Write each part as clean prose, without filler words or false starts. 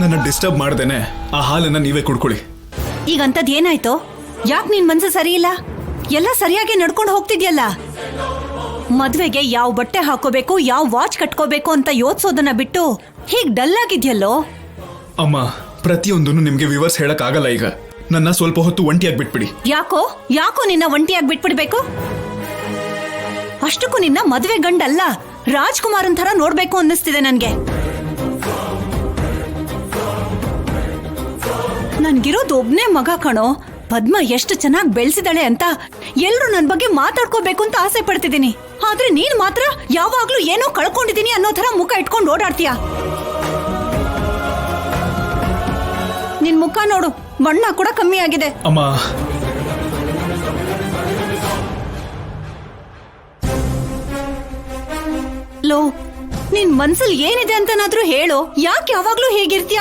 ನನ್ನ ಡಿಸ್ಟರ್ಬ್ ಮಾಡ್ದೇನೆ ಆ ಹಾಲನ್ನ ನೀವೇ ಕುಡ್ಕೊಳ್ಳಿ. ಈಗಂತದ್ ಏನಾಯ್ತು? ಯಾಕೆ ನಿನ್ ಮನ್ಸು ಸರಿ ಇಲ್ಲ? ಎಲ್ಲ ಸರಿಯಾಗಿ ನಡ್ಕೊಂಡು ಹೋಗ್ತಿದ್ಯಲ್ಲ. ಮದ್ವೆಗೆ ಯಾವ ಬಟ್ಟೆ ಹಾಕೋಬೇಕು, ಯಾವ ವಾಚ್ ಕಟ್ಕೋಬೇಕು ಅಂತ ಯೋಚಿಸೋದನ್ನ ಬಿಟ್ಟು ಹೀಗ್ ಡಲ್ ಆಗಿದ್ಯಲ್ಲೋ. ಅಮ್ಮ, ಪ್ರತಿಯೊಂದನ್ನು ನಿಮ್ಗೆ ವಿವರ್ಸ್ ಹೇಳಕ್ ಆಗಲ್ಲ. ಈಗ ನನ್ನ ಸ್ವಲ್ಪ ಹೊತ್ತು ಒಂಟಿಯಾಗಿ ಬಿಟ್ಬಿಡಿ. ಯಾಕೋ ನಿನ್ನ ಒಂಟಿಯಾಗಿ ಬಿಟ್ಬಿಡ್ಬೇಕು? ಅಷ್ಟಕ್ಕೂ ನಿನ್ನ ಮದ್ವೆ ಗಂಡಲ್ಲ, ರಾಜ್ಕುಮಾರನ್ ತರ ನೋಡ್ಬೇಕು ಅನ್ನಿಸ್ತಿದೆ ನನ್ಗೆ. ನನ್ಗಿರೋದು ಒಬ್ನೇ ಮಗ ಕಣೋ. ಪದ್ಮ ಎಷ್ಟು ಚೆನ್ನಾಗಿ ಬೆಳೆಸಿದಾಳೆ ಅಂತ ಎಲ್ರು ನನ್ ಬಗ್ಗೆ ಮಾತಾಡ್ಕೋಬೇಕು ಅಂತ ಆಸೆ ಪಡ್ತಿದ್ದೀನಿ. ಆದ್ರೆ ನೀನ್ ಮಾತ್ರ ಯಾವಾಗ್ಲೂ ಏನೋ ಕಳ್ಕೊಂಡಿದೀನಿ ಅನ್ನೋ ತರ ಮುಖ ಇಟ್ಕೊಂಡು ಓಡಾಡ್ತೀಯ. ನಿನ್ ಮುಖ ನೋಡು, ಬಣ್ಣ ಕೂಡ ಕಮ್ಮಿ ಆಗಿದೆ. ಅಮ್ಮ, ಲೋ, ನಿನ್ ಮನ್ಸಲ್ಲಿ ಏನಿದೆ ಅಂತನಾದ್ರೂ ಹೇಳು. ಯಾಕೆ ಯಾವಾಗ್ಲೂ ಹೇಗಿರ್ತೀಯ?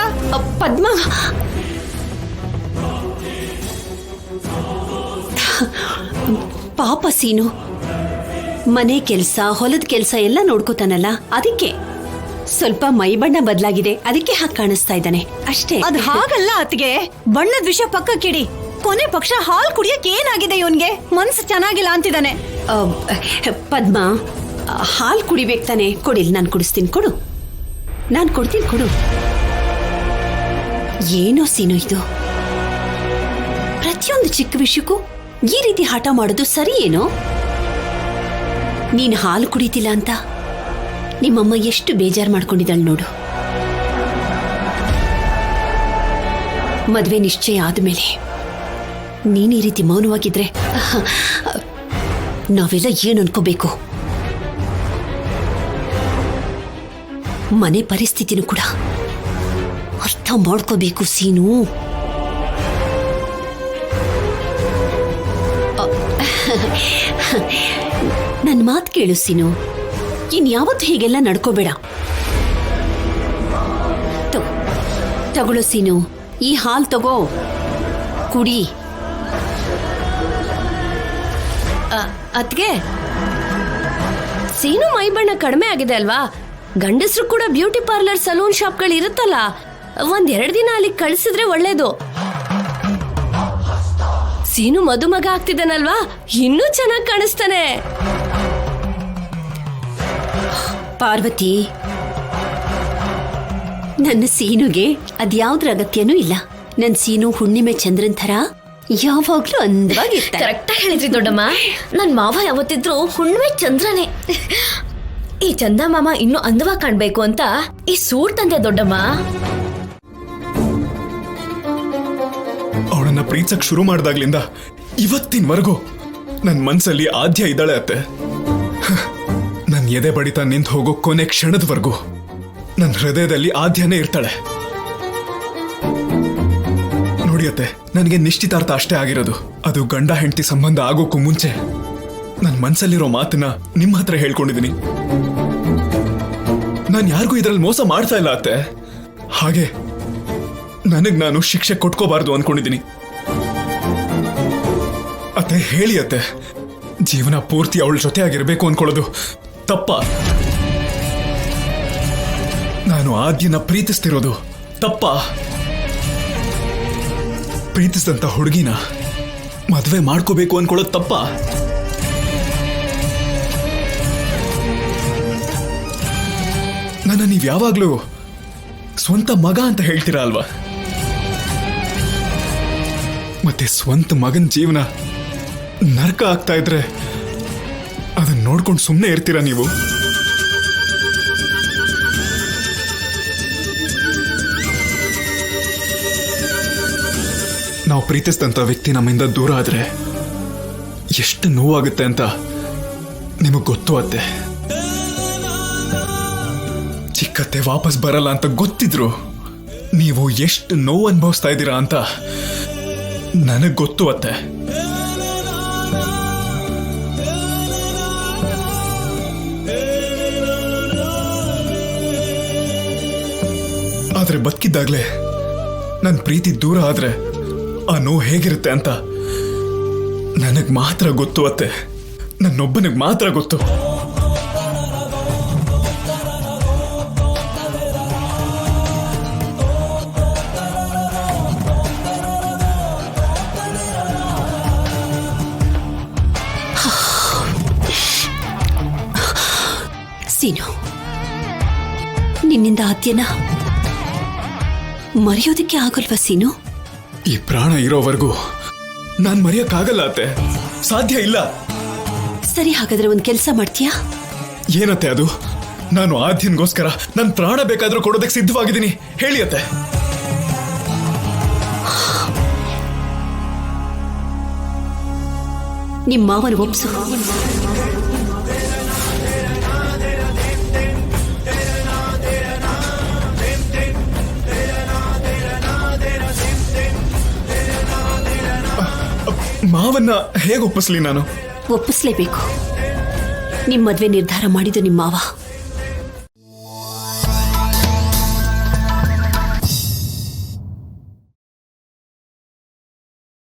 ಪದ್ಮ, ಪಾಪ ಸೀನು ಮನೆ ಕೆಲ್ಸ, ಹೊಲದ ಕೆಲ್ಸ ಎಲ್ಲ ನೋಡ್ಕೋತಾನಲ್ಲ, ಅದಕ್ಕೆ ಸ್ವಲ್ಪ ಮೈ ಬಣ್ಣ ಬದಲಾಗಿದೆ, ಅದಕ್ಕೆ ಹಾಗೆ ಕಾಣಿಸ್ತಾ ಇದ್ದಾನೆ ಅಷ್ಟೇ. ಅದ್ ಹಾಗಲ್ಲ ಅತ್ಗೆ, ಬಣ್ಣದ ವಿಷಯ ಪಕ್ಕಕ್ಕಿಡಿ. ಕೊನೆ ಪಕ್ಷ ಹಾಲ್ ಕುಡಿಯಕ್ಕೆ ಏನಾಗಿದೆ ಇವನ್ಗೆ? ಮನ್ಸು ಚೆನ್ನಾಗಿಲ್ಲ ಅಂತಿದ್ದಾನೆ. ಪದ್ಮ, ಹಾಲ್ ಕುಡಿಬೇಕು ತಾನೆ? ಕೊಡಿಲ್, ನಾನು ಕುಡಿಸ್ತೀನಿ. ಕೊಡು, ನಾನು ಕೊಡ್ತೀನಿ, ಕೊಡು. ಏನೋ ಸೀನು ಇದು, ಪ್ರತಿಯೊಂದು ಚಿಕ್ಕ ವಿಷಯಕ್ಕೂ ಈ ರೀತಿ ಹಠ ಮಾಡೋದು ಸರಿ ಏನೋ? ನೀನು ಹಾಲು ಕುಡಿತಿಲ್ಲ ಅಂತ ನಿಮ್ಮಮ್ಮ ಎಷ್ಟು ಬೇಜಾರು ಮಾಡ್ಕೊಂಡಿದ್ದಾಳೆ ನೋಡು. ಮದ್ವೆ ನಿಶ್ಚಯ ಆದ್ಮೇಲೆ ನೀನು ಈ ರೀತಿ ಮೌನವಾಗಿದ್ರೆ ನಾವೆಲ್ಲ ಏನು ಅನ್ಕೋಬೇಕು? ಮನೆ ಪರಿಸ್ಥಿತಿನೂ ಕೂಡ ಅರ್ಥ ಮಾಡ್ಕೋಬೇಕು ಸೀನು. ನನ್ನ ಮಾತು ಕೇಳು ಸೀನು, ಇನ್ಯಾವತ್ತು ಹೀಗೆಲ್ಲ ನಡ್ಕೋಬೇಡ. ತಗೊಳ್ಳೋ ಸೀನು, ಈ ಹಾಲು ತಗೋ, ಕುಡಿ. ಅದ್ಗೆ ಸೀನು ಮೈ ಬಣ್ಣ ಕಡಿಮೆ ಆಗಿದೆ ಅಲ್ವಾ? ಗಂಡಸರು ಕೂಡ ಬ್ಯೂಟಿ ಪಾರ್ಲರ್, ಸಲೂನ್ ಶಾಪ್ಗಳು ಇರುತ್ತಲ್ಲ, 1-2 ದಿನ ಅಲ್ಲಿ ಕಳಿಸಿದ್ರೆ ಒಳ್ಳೇದು. ಸೀನು ಮದುಮಗ ಆಗ್ತಿದ್ದಾನಲ್ವಾ, ಇನ್ನೂ ಚೆನ್ನಾಗಿ ಕಾಣಿಸ್ತಾನೆ. ಪಾರ್ವತಿ, ನನ್ನ ಸೀನುಗೆ ಅದ್ಯಾವ್ದ್ರ ಅಗತ್ಯನೂ ಇಲ್ಲ. ನನ್ನ ಸೀನು ಹುಣ್ಣಿಮೆ ಚಂದ್ರನ್ ಥರ ಯಾವಾಗ್ಲೂ ಅಂದವಾಗಿರ್ತಾರೆ. ಕರೆಕ್ಟಾಗಿ ಹೇಳಿದ್ರಿ ದೊಡ್ಡಮ್ಮ. ನನ್ ಮಾವ ಯಾವತ್ತಿದ್ರು ಹುಣ್ಣಿಮೆ ಚಂದ್ರನೇ. ಈ ಚಂದ ಮಾಮ ಇನ್ನೂ ಅಂದವಾಗಿ ಕಾಣ್ಬೇಕು ಅಂತ ಈ ಸೂಟ್ ತಂದೆ ದೊಡ್ಡಮ್ಮ. ಅವಳನ್ನ ಪ್ರೀತಿಸಕ್ ಶುರು ಮಾಡ್ದಾಗ್ಲಿಂದ ಇವತ್ತಿನವರೆಗೂ ನನ್ ಮನ್ಸಲ್ಲಿ ಆದ್ಯ ಇದ್ದಾಳೆ ಅತ್ತೆ. ನನ್ ಎದೆ ಬಡಿತ ನಿಂತು ಹೋಗೋ ಕೊನೆ ಕ್ಷಣದವರೆಗೂ ನನ್ನ ಹೃದಯದಲ್ಲಿ ಆದ್ಯನೇ ಇರ್ತಾಳೆ. ನೋಡಿ ಅತ್ತೆ, ನನಗೆ ನಿಶ್ಚಿತಾರ್ಥ ಅಷ್ಟೇ ಆಗಿರೋದು. ಅದು ಗಂಡ ಹೆಂಡತಿ ಸಂಬಂಧ ಆಗೋಕ್ಕೂ ಮುಂಚೆ ನನ್ನ ಮನ್ಸಲ್ಲಿರೋ ಮಾತನ್ನ ನಿಮ್ಮ ಹತ್ರ ಹೇಳ್ಕೊಂಡಿದ್ದೀನಿ. ನಾನು ಯಾರಿಗೂ ಇದ್ರಲ್ಲಿ ಮೋಸ ಮಾಡ್ತಾ ಇಲ್ಲ ಅತ್ತೆ. ಹಾಗೆ ನನಗ್ ನಾನು ಶಿಕ್ಷೆ ಕೊಟ್ಕೋಬಾರ್ದು ಅನ್ಕೊಂಡಿದ್ದೀನಿ. ಅತ್ತೆ, ಹೇಳಿ ಅತ್ತೆ, ಜೀವನ ಪೂರ್ತಿ ಅವಳ ಜೊತೆ ಆಗಿರ್ಬೇಕು ಅನ್ಕೊಳ್ಳೋದು ತಪ್ಪ? ನಾನು ಆದ್ಯನ ಪ್ರೀತಿಸ್ತಿರೋದು ತಪ್ಪ? ಪ್ರೀತಿಸಿದಂತ ಹುಡುಗಿನ ಮದುವೆ ಮಾಡ್ಕೋಬೇಕು ಅನ್ಕೊಳ್ಳೋದು ತಪ್ಪ? ನನ್ನ ನೀವ್ ಯಾವಾಗ್ಲೂ ಸ್ವಂತ ಮಗ ಅಂತ ಹೇಳ್ತೀರಾ ಅಲ್ವಾ? ಮತ್ತೆ ಸ್ವಂತ ಮಗನ ಜೀವನ ನರಕ ಆಗ್ತಾ ಇದ್ರೆ ಅದನ್ನ ನೋಡ್ಕೊಂಡು ಸುಮ್ಮನೆ ಇರ್ತೀರಾ ನೀವು? ನಾವು ಪ್ರೀತಿಸಿದಂತ ವ್ಯಕ್ತಿ ನಮ್ಮಿಂದ ದೂರ ಆದ್ರೆ ಎಷ್ಟು ನೋವಾಗುತ್ತೆ ಅಂತ ನಿಮಗ್ ಗೊತ್ತು ಅತ್ತೆ. ಚಿಕ್ಕತ್ತೆ ವಾಪಸ್ ಬರಲ್ಲ ಅಂತ ಗೊತ್ತಿದ್ರು ನೀವು ಎಷ್ಟು ನೋವು ಅನುಭವಿಸ್ತಾ ಇದ್ದೀರಾ ಅಂತ ನನಗ್ ಗೊತ್ತು ಅತ್ತೆ. ಆದ್ರೆ ಬದುಕಿದ್ದಾಗ್ಲೇ ನನ್ನ ಪ್ರೀತಿ ದೂರ ಆದ್ರೆ ಆ ನೋವು ಹೇಗಿರುತ್ತೆ ಅಂತ ನನಗ್ ಮಾತ್ರ ಗೊತ್ತು ಅತ್ತೆ. ನನ್ನೊಬ್ಬನಿಗೆ ಮಾತ್ರ ಗೊತ್ತು. ಸೀನು, ನಿನ್ನಿಂದ ಆದ್ಯನ ಮರೆಯೋದಕ್ಕೆ ಆಗಲ್ವಾ ಸೀನು? ಈ ಪ್ರಾಣ ಇರೋವರೆಗೂ ನಾನ್ ಮರೆಯಕ್ಕಾಗಲ್ಲ ಅತ್ತೆ, ಸಾಧ್ಯ ಇಲ್ಲ. ಸರಿ, ಹಾಗಾದ್ರೆ ಒಂದ್ ಕೆಲ್ಸ ಮಾಡ್ತೀಯಾ? ಏನತ್ತೆ ಅದು? ನಾನು ಆದ್ಯನ್ಗೋಸ್ಕರ ನನ್ ಪ್ರಾಣ ಬೇಕಾದ್ರೂ ಕೊಡೋದಕ್ಕೆ ಸಿದ್ಧವಾಗಿದ್ದೀನಿ. ಹೇಳಿ ಅತ್ತೆ. ನಿಮ್ಮ ಮಾವನ ಒಪ್ಸು. ಮಾವನ್ನ ಹೇಗೆ ಒಪ್ಪಿಸ್ಲಿ ನಾನು? ಒಪ್ಪಿಸ್ಲೇಬೇಕು. ನಿಮ್ ಮದ್ವೆ ನಿರ್ಧಾರ ಮಾಡಿದ್ದು ನಿಮ್ಮ ಮಾವ.